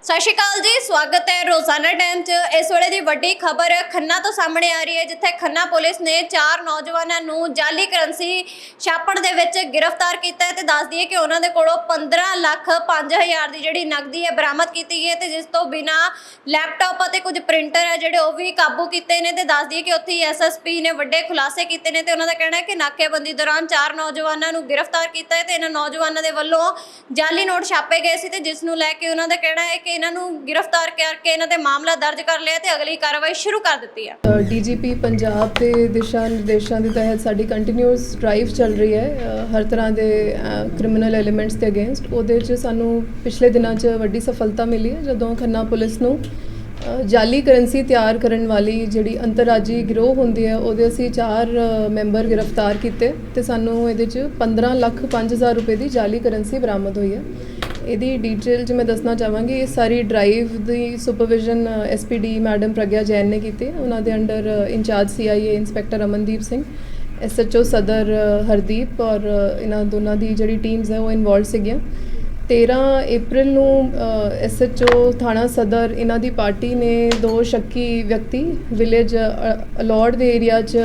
ਸਤਿ ਸ਼੍ਰੀ ਅਕਾਲ ਜੀ, ਸਵਾਗਤ ਹੈ ਰੋਜ਼ਾਨਾ ਟਾਈਮ 'ਚ। ਇਸ ਵੇਲੇ ਦੀ ਵੱਡੀ ਖਬਰ ਖੰਨਾ ਤੋਂ ਸਾਹਮਣੇ ਆ ਰਹੀ ਹੈ, ਜਿੱਥੇ ਖੰਨਾ ਪੁਲਿਸ ਨੇ 4 ਨੌਜਵਾਨਾਂ ਨੂੰ ਜਾਲੀ ਕਰੰਸੀ ਛਾਪਣ ਦੇ ਵਿੱਚ ਗ੍ਰਿਫਤਾਰ ਕੀਤਾ ਹੈ ਤੇ ਦੱਸ ਦਈਏ ਕਿ ਉਹਨਾਂ ਦੇ ਕੋਲੋਂ 15,05,000 ਦੀ ਜਿਹੜੀ ਨਕਦੀ ਹੈ ਬਰਾਮਦ ਕੀਤੀ ਗਈ ਹੈ ਤੇ ਜਿਸ ਤੋਂ ਬਿਨਾ ਲੈਪਟਾਪ ਅਤੇ ਕੁਝ ਪ੍ਰਿੰਟਰ ਹੈ ਜਿਹੜੇ ਉਹ ਵੀ ਕਾਬੂ ਕੀਤੇ ਨੇ। ਤੇ ਦੱਸ ਦਈਏ ਕਿ ਉੱਥੇ ਹੀ ਐਸਐਸਪੀ ਨੇ ਵੱਡੇ ਖੁਲਾਸੇ ਕੀਤੇ ਨੇ ਤੇ ਉਹਨਾਂ ਦਾ ਕਹਿਣਾ ਹੈ ਕਿ ਨਾਕੇਬੰਦੀ ਦੌਰਾਨ 4 ਨੌਜਵਾਨਾਂ ਨੂੰ ਗ੍ਰਿਫਤਾਰ ਕੀਤਾ ਹੈ ਤੇ ਇਹਨਾਂ ਨੌਜਵਾਨਾਂ ਦੇ ਵੱਲੋਂ ਜਾਲੀ ਨੋਟ ਛਾਪੇ ਗਏ ਸੀ ਤੇ ਜਿਸ ਨੂੰ ਲੈ ਕੇ ਉਹਨਾਂ ਦਾ ਕਹਿਣਾ ਹੈ ਕਿ ਇਹਨਾਂ ਨੂੰ गिरफ्तार करके इन्हां ते मामला दर्ज कर लिया ते अगली कार्रवाई शुरू कर दी है। डीजीपी पंजाब के दिशा निर्देशों के तहत साडी कंटिन्यूअस ड्राइव चल रही है हर तरह के क्रिमिनल एलीमेंट्स के अगेंस्ट। उहदे च सानू पिछले दिनों च वड्डी सफलता मिली है जदों खन्ना पुलिस नू जाली करंसी तैयार करने वाली जिहड़ी अंतरराजी गिरोह हुंदी है उहदे असीं 4 मैंबर गिरफ्तार कीते ते सानू इहदे च 15,05,000 रुपए की जाली करंसी बरामद हुई है। ਇਹਦੀ ਡਿਟੇਲ 'ਚ ਮੈਂ ਦੱਸਣਾ ਚਾਹਾਂਗੀ ਇਹ ਸਾਰੀ ਡਰਾਈਵ ਦੀ supervision SPD madam Pragya Jain ਨੇ ਕੀਤੀ। ਉਹਨਾਂ ਦੇ under incharge CIA inspector Amandeep Singh, SHO Sadar Hardeep ਔਰ ਇਹਨਾਂ ਦੋਨਾਂ ਦੀ ਜਿਹੜੀ ਟੀਮਸ ਹੈ ਉਹ ਇਨਵੋਲਵ ਸੀਗੀਆਂ। 13 ਅਪ੍ਰੈਲ ਨੂੰ ਐਸਐਚਓ ਥਾਣਾ ਸਦਰ ਇਹਨਾਂ ਦੀ ਪਾਰਟੀ ਨੇ 2 ਸ਼ੱਕੀ ਵਿਅਕਤੀ ਵਿਲੇਜ ਅਲੌੜ ਦੇ ਏਰੀਆ 'ਚ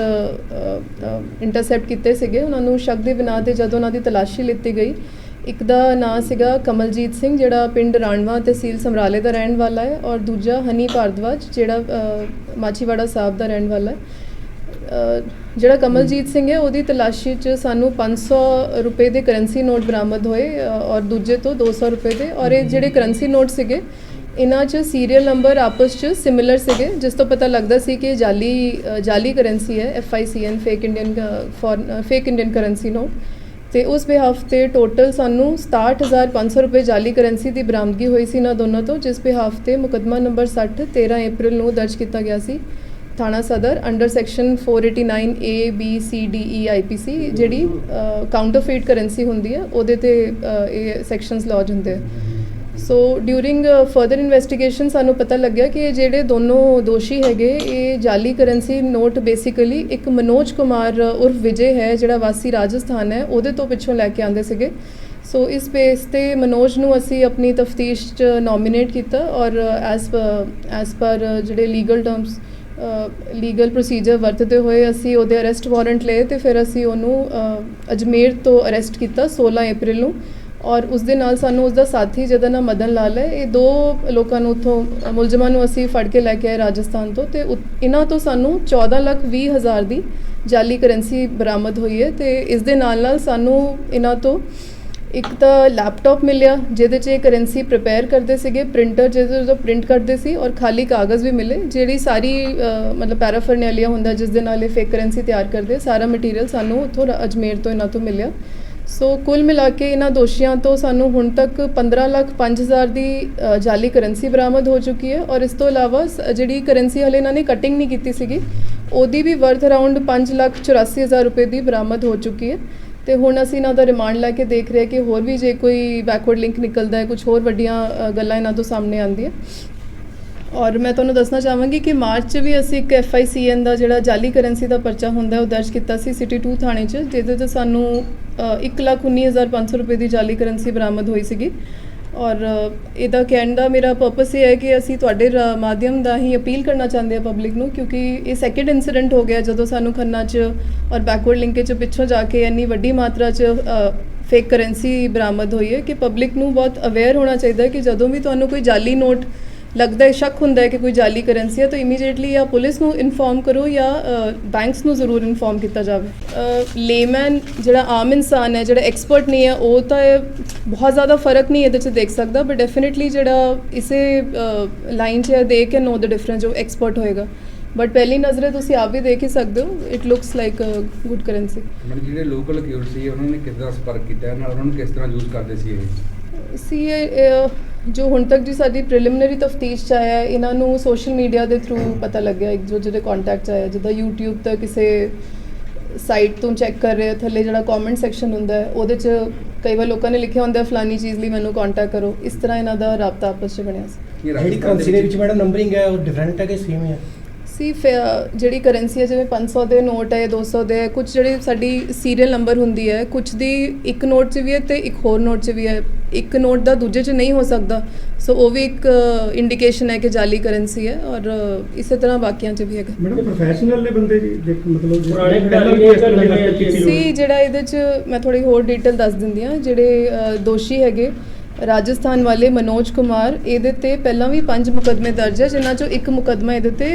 ਇੰਟਰਸੈਪਟ ਕੀਤੇ ਸੀਗੇ। ਉਹਨਾਂ ਨੂੰ ਸ਼ੱਕ ਦੇ ਬਿਨਾਂ ਤੇ ਜਦੋਂ ਉਹਨਾਂ ਦੀ ਤਲਾਸ਼ੀ ਲਿੱਤੀ ਗਈ, ਇੱਕ ਦਾ ਨਾਂ ਸੀਗਾ ਕਮਲਜੀਤ ਸਿੰਘ ਜਿਹੜਾ ਪਿੰਡ ਰਾਣਵਾ ਤਹਿਸੀਲ ਸਮਰਾਲੇ ਦਾ ਰਹਿਣ ਵਾਲਾ ਹੈ ਔਰ ਦੂਜਾ ਹਨੀ ਭਾਰਦਵਾਜ ਜਿਹੜਾ ਮਾਛੀਵਾੜਾ ਸਾਹਿਬ ਦਾ ਰਹਿਣ ਵਾਲਾ ਹੈ। ਜਿਹੜਾ ਕਮਲਜੀਤ ਸਿੰਘ ਹੈ ਉਹਦੀ ਤਲਾਸ਼ੀ 'ਚ ਸਾਨੂੰ 500 ਰੁਪਏ ਦੇ ਕਰੰਸੀ ਨੋਟ ਬਰਾਮਦ ਹੋਏ ਔਰ ਦੂਜੇ ਤੋਂ 200 ਰੁਪਏ ਦੇ। ਔਰ ਇਹ ਜਿਹੜੇ ਕਰੰਸੀ ਨੋਟ ਸੀਗੇ ਇਹਨਾਂ 'ਚ ਸੀਰੀਅਲ ਨੰਬਰ ਆਪਸ 'ਚ ਸਿਮਿਲਰ ਸੀਗੇ, ਜਿਸ ਤੋਂ ਪਤਾ ਲੱਗਦਾ ਸੀ ਕਿ ਜਾਲੀ ਕਰੰਸੀ ਹੈ FICN fake Indian currency note. ਤੇ ਉਸ ਬਿਹਾਫ ਤੇ ਟੋਟਲ ਸਾਨੂੰ 67,500 ਰੁਪਏ ਜਾਲੀ ਕਰੰਸੀ ਦੀ ਬਰਾਮਦਗੀ ਹੋਈ ਸੀ ਇਹਨਾਂ ਦੋਨਾਂ ਤੋਂ, ਜਿਸ ਬਿਹਾਫ ਤੇ ਮੁਕੱਦਮਾ ਨੰਬਰ 60 13 ਅਪ੍ਰੈਲ ਨੂੰ ਦਰਜ ਕੀਤਾ ਗਿਆ ਸੀ ਥਾਣਾ ਸਦਰ under section 489 A B C D E IPC ਜਿਹੜੀ ਕਾਊਂਟਰਫੀਟ ਕਰੰਸੀ ਹੁੰਦੀ ਹੈ ਉਹਦੇ ਤੇ ਇਹ ਸੈਕਸ਼ਨਸ ਲੌਜ ਹੁੰਦੇ ਆ। ਸੋ ਡਿਊਰਿੰਗ ਫਰਦਰ ਇਨਵੈਸਟੀਗੇਸ਼ਨ ਸਾਨੂੰ ਪਤਾ ਲੱਗਿਆ ਕਿ ਜਿਹੜੇ ਦੋਨੋਂ ਦੋਸ਼ੀ ਹੈਗੇ ਇਹ ਜਾਲੀ ਕਰੰਸੀ ਨੋਟ ਬੇਸਿਕਲੀ ਇੱਕ ਮਨੋਜ ਕੁਮਾਰ ਉਰਫ ਵਿਜੇ ਹੈ ਜਿਹੜਾ ਵਾਸੀ ਰਾਜਸਥਾਨ ਹੈ ਉਹਦੇ ਤੋਂ ਪਿੱਛੋਂ ਲੈ ਕੇ ਆਉਂਦੇ ਸੀਗੇ। ਸੋ ਇਸ ਬੇਸ ਤੇ ਮਨੋਜ ਨੂੰ ਅਸੀਂ ਆਪਣੀ ਤਫਤੀਸ਼ 'ਚ ਨੋਮੀਨੇਟ ਕੀਤਾ ਔਰ ਐਸ ਪਰ ਜਿਹੜੇ ਲੀਗਲ ਪ੍ਰੋਸੀਜਰ ਵਰਤਦੇ ਹੋਏ ਅਸੀਂ ਉਹਦੇ ਅਰੈਸਟ ਵਾਰੰਟ ਲਏ ਤੇ ਫਿਰ ਅਸੀਂ ਉਹਨੂੰ ਅਜਮੇਰ ਤੋਂ ਅਰੈਸਟ ਕੀਤਾ 16 ਅਪ੍ਰੈਲ ਨੂੰ। ਔਰ ਉਸ ਦੇ ਨਾਲ ਸਾਨੂੰ ਉਸਦਾ ਸਾਥੀ ਜਿਹਦਾ ਨਾਮ ਮਦਨ ਲਾਲ ਹੈ, ਇਹ 2 ਲੋਕਾਂ ਨੂੰ ਉੱਥੋਂ ਮੁਲਜ਼ਮਾਂ ਨੂੰ ਅਸੀਂ ਫੜ ਕੇ ਲੈ ਕੇ ਆਏ ਰਾਜਸਥਾਨ ਤੋਂ ਤੇ ਇਹਨਾਂ ਤੋਂ ਸਾਨੂੰ 14,20,000 ਦੀ ਜਾਲੀ ਕਰੰਸੀ ਬਰਾਮਦ ਹੋਈ ਹੈ। ਤੇ ਇਸ ਦੇ ਨਾਲ ਸਾਨੂੰ ਇਹਨਾਂ ਤੋਂ ਇੱਕ ਤਾਂ ਲੈਪਟਾਪ ਮਿਲਿਆ ਜਿਹਦੇ 'ਚ ਇਹ ਕਰੰਸੀ ਪ੍ਰਿਪੇਅਰ ਕਰਦੇ ਸੀਗੇ, ਪ੍ਰਿੰਟਰ ਜਿਹਦੇ ਤੋਂ ਪ੍ਰਿੰਟ ਕਰਦੇ ਸੀ ਔਰ ਖਾਲੀ ਕਾਗਜ਼ ਵੀ ਮਿਲੇ ਜਿਹੜੀ ਸਾਰੀ ਮਤਲਬ ਪੈਰਾਫਰਨੈਲੀਆ ਹੁੰਦਾ ਜਿਸ ਦੇ ਨਾਲ ਇਹ ਫੇਕ ਕਰੰਸੀ ਤਿਆਰ ਕਰਦੇ, ਸਾਰਾ ਮਟੀਰੀਅਲ ਸਾਨੂੰ ਉੱਥੋਂ ਅਜਮੇਰ ਤੋਂ ਇਹਨਾਂ ਤੋਂ ਮਿਲਿਆ। ਸੋ ਕੁੱਲ ਮਿਲਾ ਕੇ ਇਹਨਾਂ ਦੋਸ਼ੀਆਂ ਤੋਂ ਸਾਨੂੰ ਹੁਣ ਤੱਕ 15,05,000 ਦੀ ਜਾਲੀ ਕਰੰਸੀ ਬਰਾਮਦ ਹੋ ਚੁੱਕੀ ਹੈ ਔਰ ਇਸ ਤੋਂ ਇਲਾਵਾ ਜਿਹੜੀ ਕਰੰਸੀ ਹਲੇ ਇਹਨਾਂ ਨੇ ਕਟਿੰਗ ਨਹੀਂ ਕੀਤੀ ਸੀਗੀ ਉਹਦੀ ਵੀ ਵਰਥ ਅਰਾਊਂਡ 5,84,000 ਰੁਪਏ ਦੀ ਬਰਾਮਦ ਹੋ ਚੁੱਕੀ ਹੈ। ਤੇ ਹੁਣ ਅਸੀਂ ਇਹਨਾਂ ਦਾ ਰਿਮਾਂਡ ਲੈ ਕੇ ਦੇਖ ਰਹੇ ਕਿ ਹੋਰ ਵੀ ਜੇ ਕੋਈ ਬੈਕਵਰਡ ਲਿੰਕ ਨਿਕਲਦਾ ਹੈ, ਕੁਝ ਹੋਰ ਵੱਡੀਆਂ ਗੱਲਾਂ ਇਹਨਾਂ ਤੋਂ ਸਾਹਮਣੇ ਆਉਂਦੀਆਂ। ਔਰ ਮੈਂ ਤੁਹਾਨੂੰ ਦੱਸਣਾ ਚਾਹਾਂਗੀ ਕਿ ਮਾਰਚ 'ਚ ਵੀ ਅਸੀਂ ਇੱਕ FICN ਦਾ ਜਿਹੜਾ ਜਾਲੀ ਕਰੰਸੀ ਦਾ ਪਰਚਾ ਹੁੰਦਾ ਉਹ ਦਰਜ ਕੀਤਾ ਸੀ ਸਿਟੀ 2 ਥਾਣੇ 'ਚ, ਜਿਹਦੇ 'ਤੇ ਸਾਨੂੰ 1,19,500 ਰੁਪਏ ਦੀ ਜਾਲੀ ਕਰੰਸੀ ਬਰਾਮਦ ਹੋਈ ਸੀਗੀ। ਔਰ ਇਹਦਾ ਕਹਿਣ ਦਾ ਮੇਰਾ ਪਰਪਸ ਇਹ ਹੈ ਕਿ ਅਸੀਂ ਤੁਹਾਡੇ ਮਾਧਿਅਮ ਦਾ ਹੀ ਅਪੀਲ ਕਰਨਾ ਚਾਹੁੰਦੇ ਹਾਂ ਪਬਲਿਕ ਨੂੰ, ਕਿਉਂਕਿ ਇਹ ਸੈਕਿੰਡ ਇਨਸੀਡੈਂਟ ਹੋ ਗਿਆ ਜਦੋਂ ਸਾਨੂੰ ਖੰਨਾ 'ਚ ਔਰ ਬੈਕਵਰਡ ਲਿੰਕੇਜ 'ਚ ਪਿੱਛੋਂ ਜਾ ਕੇ ਇੰਨੀ ਵੱਡੀ ਮਾਤਰਾ 'ਚ ਫੇਕ ਕਰੰਸੀ ਬਰਾਮਦ ਹੋਈ ਹੈ ਕਿ ਪਬਲਿਕ ਨੂੰ ਬਹੁਤ ਅਵੇਅਰ ਹੋਣਾ ਚਾਹੀਦਾ ਹੈ ਕਿ ਜਦੋਂ ਵੀ ਤੁਹਾਨੂੰ ਕੋਈ ਜਾਲੀ ਨੋਟ ਲੱਗਦਾ ਹੈ, ਸ਼ੱਕ ਹੁੰਦਾ ਹੈ ਕਿ ਕੋਈ ਜਾਲੀ ਕਰੰਸੀ ਹੈ ਤਾਂ ਇਮੀਡੀਏਟਲੀ ਜਾਂ ਪੁਲਿਸ ਨੂੰ ਇਨਫੋਰਮ ਕਰੋ ਜਾਂ ਬੈਂਕਸ ਨੂੰ ਜ਼ਰੂਰ ਇਨਫੋਰਮ ਕੀਤਾ ਜਾਵੇ। ਲੇਮੈਨ ਜਿਹੜਾ ਆਮ ਇਨਸਾਨ ਹੈ ਜਿਹੜਾ ਐਕਸਪਰਟ ਨਹੀਂ ਹੈ ਉਹ ਤਾਂ ਬਹੁਤ ਜ਼ਿਆਦਾ ਫਰਕ ਨਹੀਂ ਇਹਦੇ 'ਚ ਦੇਖ ਸਕਦਾ, ਬਟ ਡੈਫੀਨੇਟਲੀ ਜਿਹੜਾ ਇਸੇ ਲਾਈਨ 'ਚ ਦੇ ਕੇ ਨੋ ਦ ਡਿਫਰੈਂਸ ਜੋ ਐਕਸਪਰਟ ਹੋਏਗਾ। ਬਟ ਪਹਿਲੀ ਨਜ਼ਰੇ ਤੁਸੀਂ ਆਪ ਵੀ ਦੇਖ ਹੀ ਸਕਦੇ ਹੋ, it looks like good currency. ਜਿਹੜੇ ਲੋਕਲ ਅਕਿਊਜ਼ ਸੀ ਉਹਨਾਂ ਨੇ ਕਿਸ ਤਰ੍ਹਾਂ ਸੰਪਰਕ ਕੀਤਾ ਨਾਲ ਉਹਨਾਂ ਨੂੰ ਕਿਸ ਤਰ੍ਹਾਂ ਯੂਜ਼ ਕਰਦੇ ਸੀ ਜੋ ਹੁਣ ਤੱਕ ਜੀ ਸਾਡੀ ਪ੍ਰੀਲਿਮਿਨਰੀ ਤਫਤੀਸ਼ 'ਚ ਆਇਆ ਇਹਨਾਂ ਨੂੰ ਸੋਸ਼ਲ ਮੀਡੀਆ ਦੇ ਥਰੂ ਪਤਾ ਲੱਗਿਆ, ਇੱਕ ਜਿਹੜੇ ਕੰਟੈਕਟ 'ਚ ਆਇਆ ਜਿੱਦਾਂ YouTube ਤੇ ਕਿਸੇ ਸਾਈਟ ਤੋਂ ਚੈੱਕ ਕਰ ਰਹੇ ਥੱਲੇ ਜਿਹੜਾ ਕਮੈਂਟ ਸੈਕਸ਼ਨ ਹੁੰਦਾ ਹੈ ਉਹਦੇ 'ਚ ਕਈ ਵਾਰ ਲੋਕਾਂ ਨੇ ਲਿਖਿਆ ਹੁੰਦਾ ਫਲਾਨੀ ਚੀਜ਼ ਲਈ ਮੈਨੂੰ ਕੰਟੈਕਟ ਕਰੋ, ਇਸ ਤਰ੍ਹਾਂ ਇਹਨਾਂ ਦਾ ਰਾਬਤਾ ਆਪਸ 'ਚ ਬਣਿਆ ਸੀ। ਜਿਹੜੀ ਕਰੰਸੀ ਦੇ ਵਿੱਚ ਮੈਡਮ ਨੰਬਰਿੰਗ ਹੈ ਉਹ ਡਿਫਰੈਂਟ ਹੈ ਕਿ ਸੇਮ ਹੈ? ਸੀ ਜਿਹੜੀ ਕਰੰਸੀ ਹੈ ਜਿਵੇਂ 500 ਦੇ ਨੋਟ ਹੈ 200 ਦੇ ਕੁਝ ਜਿਹੜੀ ਸਾਡੀ ਸੀਰੀਅਲ ਨੰਬਰ ਹੁੰਦੀ ਹੈ ਕੁਝ ਦੀ ਇੱਕ ਨੋਟ 'ਚ ਵੀ ਹੈ ਤੇ ਇੱਕ ਹੋਰ ਨੋਟ 'ਚ ਵੀ ਹੈ ਇੱਕ ਨੋਟ ਦਾ ਦੂਜੇ 'ਚ ਨਹੀਂ ਹੋ ਸਕਦਾ ਸੋ ਉਹ ਵੀ ਇੱਕ ਇੰਡੀਕੇਸ਼ਨ ਹੈ ਕਿ ਜਾਲੀ ਕਰੰਸੀ ਹੈ ਔਰ ਇਸੇ ਤਰ੍ਹਾਂ ਬਾਕੀਆਂ 'ਚ ਵੀ ਹੈਗਾ। ਮੈਡਮ ਪ੍ਰੋਫੈਸ਼ਨਲ ਨੇ ਬੰਦੇ ਜੀ ਦੇਖ ਮਤਲਬ ਪੁਰਾਣੇ ਪਹਿਲਾਂ ਵੀ ਇਸ ਤਰ੍ਹਾਂ ਦੀ ਹਰਕਤ ਕੀਤੀ ਹੋਈ। ਸੀ ਜਿਹੜਾ ਇਹਦੇ 'ਚ ਮੈਂ ਥੋੜੀ ਹੋਰ ਡਿਟੇਲ ਦੱਸ ਦਿੰਦੀ ਹਾਂ ਜਿਹੜੇ ਦੋਸ਼ੀ ਹੈਗੇ ਰਾਜਸਥਾਨ ਵਾਲੇ ਮਨੋਜ ਕੁਮਾਰ ਇਹਦੇ ਤੇ ਪਹਿਲਾਂ ਵੀ 5 ਮੁਕੱਦਮੇ ਦਰਜ ਹੈ ਜਿਨ੍ਹਾਂ ਚੋਂ ਇੱਕ ਮੁਕੱਦਮਾ ਇਹਦੇ ਤੇ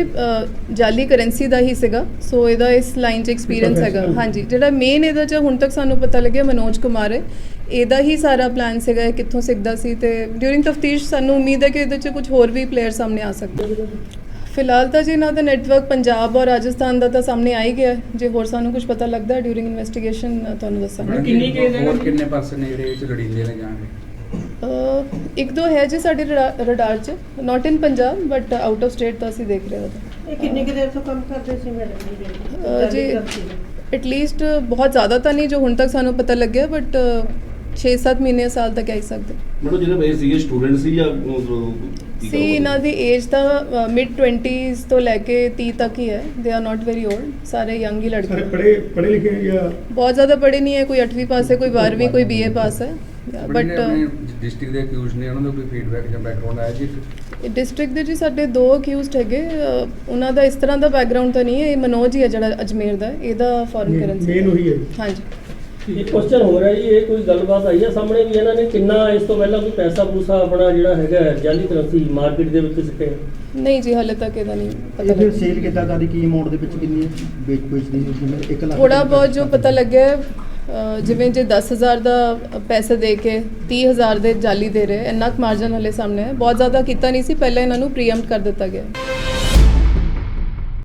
ਜਾਲੀ ਕਰੰਸੀ ਦਾ ਹੀ ਸੀਗਾ ਸੋ ਇਹਦਾ ਇਸ ਲਾਈਨ 'ਚ ਐਕਸਪੀਰੀਅੰਸ ਹੈਗਾ। ਹਾਂਜੀ ਜਿਹੜਾ ਮੇਨ ਇਹਦਾ 'ਚ ਹੁਣ ਤੱਕ ਸਾਨੂੰ ਪਤਾ ਲੱਗਿਆ ਮਨੋਜ ਕੁਮਾਰ ਹੈ ਇਹਦਾ ਹੀ ਸਾਰਾ ਪਲਾਨ ਸੀਗਾ ਇਹ ਕਿੱਥੋਂ ਸਿੱਖਦਾ ਸੀ ਤੇ ਡਿਊਰਿੰਗ ਤਫਤੀਸ਼ ਸਾਨੂੰ ਉਮੀਦ ਹੈ ਕਿ ਇਹਦੇ 'ਚ ਕੁਝ ਹੋਰ ਵੀ ਪਲੇਅਰ ਸਾਹਮਣੇ ਆ ਸਕਦੇ। ਫਿਲਹਾਲ ਤਾਂ ਜੀ ਇਹਨਾਂ ਦਾ ਨੈਟਵਰਕ ਪੰਜਾਬ ਔਰ ਰਾਜਸਥਾਨ ਦਾ ਤਾਂ ਸਾਹਮਣੇ ਆ ਹੀ ਗਿਆ ਜੇ ਹੋਰ ਸਾਨੂੰ ਕੁਝ ਪਤਾ ਲੱਗਦਾ ਡਿਊਰਿੰਗ ਇਨਵੈਸਟੀਗੇਸ਼ਨ ਤੁਹਾਨੂੰ ਦੱਸਾਂਗੇ। ਕਿੰਨੀ ਕੇਸ ਹੈ ਹੋਰ ਕਿੰਨੇ ਪਰਸਨ ਨੇ ਜਿਹੜੇ ਇਹ 'ਚ ਲੜੀਂਦੇ ਨੇ ਜਾਣਗੇ? ਇੱਕ ਦੋ ਹੈ ਜੀ ਸਾਡੇ ਰਡਾਰ 'ਚ not in Punjab but out of state ਤਾਂ ਅਸੀਂ ਦੇਖ ਰਹੇ ਹਾਂ ਇਹ ਕਿੰਨੇ ਕੁ ਦੇਰ ਤੋਂ ਕੰਮ ਕਰਦੇ ਸੀ ਮੈਡਮ ਜੀ ਐਟਲੀਸਟ ਬਹੁਤ ਜ਼ਿਆਦਾ ਤਾਂ ਨਹੀਂ ਜੋ ਹੁਣ ਤੱਕ ਸਾਨੂੰ ਪਤਾ ਲੱਗਿਆ ਬਟ 6-7 ਮਹੀਨੇ ਸਾਲ ਤੱਕ ਕਹਿ ਸਕਦੇ। ਮਤਲਬ ਜਿਹੜੇ ਸੀਗੇ ਸਟੂਡੈਂਟ ਸੀ ਜਾਂ ਸੀ ਇਹਨਾਂ ਦੀ ਏਜ ਤਾਂ ਮਿਡ 20s ਤੋਂ ਲੈ ਕੇ 30 ਤੱਕ ਹੀ ਹੈ they are not very old ਸਾਰੇ ਯੰਗ ਹੀ ਲੜਕੇ ਸਾਰੇ ਪੜ੍ਹੇ ਲਿਖੇ ਜਾਂ ਬਹੁਤ ਜ਼ਿਆਦਾ ਪੜ੍ਹੇ ਨਹੀਂ ਹੈ ਕੋਈ 8ਵੀਂ ਪਾਸ ਹੈ ਕੋਈ 12ਵੀਂ ਕੋਈ BA ਪਾਸ ਹੈ ਬਟ ਡਿਸਟ੍ਰਿਕਟ ਦੇ ਅਕਿਊਜ਼ ਨੇ ਉਹਨਾਂ ਦਾ ਕੋਈ ਫੀਡਬੈਕ ਜਾਂ ਬੈਕਗ੍ਰਾਉਂਡ ਆਇਆ ਜੀ? ਡਿਸਟ੍ਰਿਕਟ ਦੇ ਜੀ ਸਾਡੇ 2 ਅਕਿਊਜ਼ਡ ਹੈਗੇ ਉਹਨਾਂ ਦਾ ਇਸ ਤਰ੍ਹਾਂ ਦਾ ਬੈਕਗ੍ਰਾਉਂਡ ਤਾਂ ਨਹੀਂ ਹੈ ਇਹ ਮਨੋਜ ਹੀ ਹੈ ਜਿਹੜਾ ਅਜਮੇਰ ਦਾ ਇਹਦਾ ਫੋਰਨ ਕਰੰਸੀ ਮੇਨ ਉਹੀ ਹੈ। ਹਾਂਜੀ ਇੱਕ ਕੁਐਸਚਨ ਹੋ ਰਿਹਾ ਜੀ ਇਹ ਕੋਈ ਗੱਲਬਾਤ ਆਈ ਹੈ ਸਾਹਮਣੇ ਵੀ ਇਹਨਾਂ ਨੇ ਕਿੰਨਾ ਇਸ ਤੋਂ ਪਹਿਲਾਂ ਕੋਈ ਪੈਸਾ ਪੂਸਾ ਆਪਣਾ ਜਿਹੜਾ ਹੈਗਾ ਜਾਲੀ ਕਰੰਸੀ ਮਾਰਕੀਟ ਦੇ ਵਿੱਚ ਸਿੱਟਿਆ? ਨਹੀਂ ਜੀ ਹਾਲੇ ਤੱਕ ਇਹਦਾ ਨਹੀਂ ਪਤਾ ਇਹ ਫਿਰ ਲੱਗਿਆ ਸੇਲ ਕਿੱਦਾਂ ਕਰਦੀ ਕੀ ਅਮਾਉਂਟ ਦੇ ਵਿੱਚ ਕਿੰਨੀ ਵੇਚਦੀ ਜਿਵੇਂ 1 ਲੱਖ ਥੋੜਾ ਬਹੁਤ ਜੋ ਪਤਾ ਲੱਗਿਆ ਜਿਵੇਂ ਜੇ 10,000 ਦਾ ਪੈਸੇ ਦੇ ਕੇ 30,000 ਦੇ ਜਾਲੀ ਦੇ ਰਹੇ ਇੰਨਾ ਕੁ ਮਾਰਜਨ ਹਲੇ ਸਾਹਮਣੇ ਹੈ ਬਹੁਤ ਜ਼ਿਆਦਾ ਕੀਤਾ ਨਹੀਂ ਸੀ ਪਹਿਲਾਂ ਇਹਨਾਂ ਨੂੰ ਪ੍ਰੀਐਮਪਟ ਕਰ ਦਿੱਤਾ ਗਿਆ।